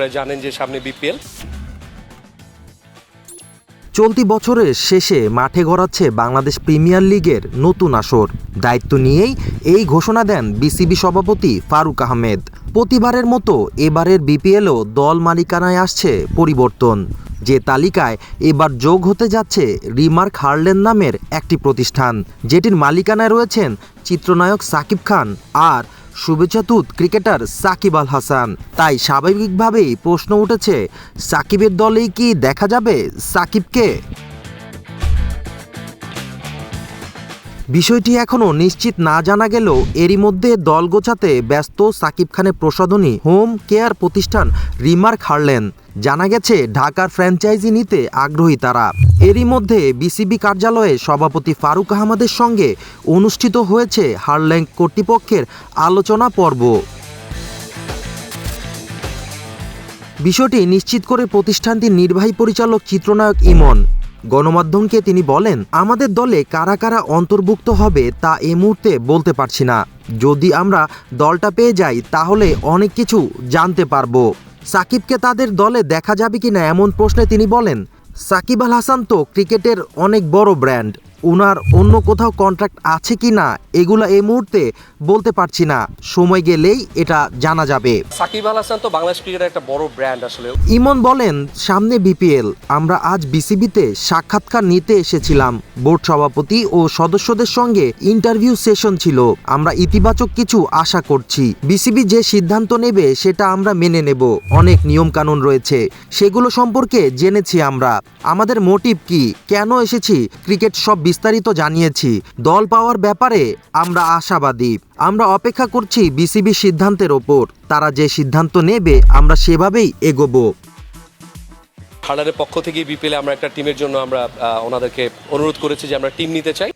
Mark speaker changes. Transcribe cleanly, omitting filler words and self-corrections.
Speaker 1: আপনারা জানেন যে সামনে বিপিএল।
Speaker 2: চলতি বছরের শেষে মাঠে গড়াচ্ছে বাংলাদেশ প্রিমিয়ার লিগের নতুন আসর। দায়িত্ব নিয়েই এই ঘোষণা দেন বিসিবি সভাপতি ফারুক আহমেদ। প্রতিবারের মতো এবারের বিপিএলও দল মালিকানায় আসছে পরিবর্তন। যে তালিকায় এবার যোগ হতে যাচ্ছে রিমার্ক হার্লেন নামের একটি প্রতিষ্ঠান, যেটির মালিকানায় রয়েছেন চিত্রনায়ক সাকিব খান আর শুভেচ্ছাদূত ক্রিকেটার সাকিব আল হাসান। তাই স্বাভাবিকভাবেই প্রশ্ন উঠেছে, সাকিবের দলেই কি দেখা যাবে সাকিবকে? বিষয়টি এখনও নিশ্চিত না জানা গেলেও এরই মধ্যে দল গোছাতে ব্যস্ত সাকিব খানের প্রসাধনী হোম কেয়ার প্রতিষ্ঠান রিমার্ক হার্লেন। জানা গেছে ঢাকার ফ্র্যাঞ্চাইজি নিতে আগ্রহী তারা। এরই মধ্যে বিসিবি কার্যালয়ে সভাপতি ফারুক আহমেদের সঙ্গে অনুষ্ঠিত হয়েছে হার্লেন কর্তৃপক্ষের আলোচনা পর্ব। বিষয়টি নিশ্চিত করে প্রতিষ্ঠানটির নির্বাহী পরিচালক চিত্রনায়ক ইমন গণমাধ্যমকে তিনি বলেন, আমাদের দলে কারা কারা অন্তর্ভুক্ত হবে তা এই মুহূর্তে বলতে পারছি না। যদি আমরা দলটা পেয়ে যাই তাহলে অনেক কিছু জানতে পারবো। সাকিবকে তাদের দলে দেখা যাবে কিনা এমন প্রশ্নে তিনি বলেন, সাকিব আল হাসান তো ক্রিকেটের অনেক বড় ব্র্যান্ড, ওনার অন্য কোথাও কন্ট্রাক্ট আছে কি না এগুলো এই মুহূর্তে বলতে পারছি না, সময় গেলেই এটা জানা যাবে।
Speaker 1: সাকিব আল হাসান তো বাংলাদেশ ক্রিকেটের একটা বড় ব্র্যান্ড আসলে।
Speaker 2: ইমন বলেন, সামনে বিপিএল, আমরা আজ বিসিবিতে সাক্ষাৎকার নিতে এসেছিলাম। বোর্ড সভাপতি ও সদস্যদের সঙ্গে ইন্টারভিউ সেশন ছিল। আমরা ইতিবাচক কিছু আশা করছি। বিসিবি যে সিদ্ধান্ত নেবে সেটা আমরা মেনে নেব। অনেক নিয়ম কানুন রয়েছে, সেগুলো সম্পর্কে জেনেছি আমরা। আমাদের মোটিভ কি, কেন এসেছি, ক্রিকেট সব বিস্তারিত জানিয়েছি। দল পাওয়ার ব্যাপারে আমরা আশাবাদী। আমরা অপেক্ষা করছি বিসিবি সিদ্ধান্তের ওপর। তারা যে সিদ্ধান্ত নেবে আমরা সেভাবেই এগোবো।
Speaker 1: হার্লেনের পক্ষ থেকে বিপিএলে আমরা একটা টিমের জন্য আমরা ওনাদেরকে অনুরোধ করেছি যে আমরা টিম নিতে চাই।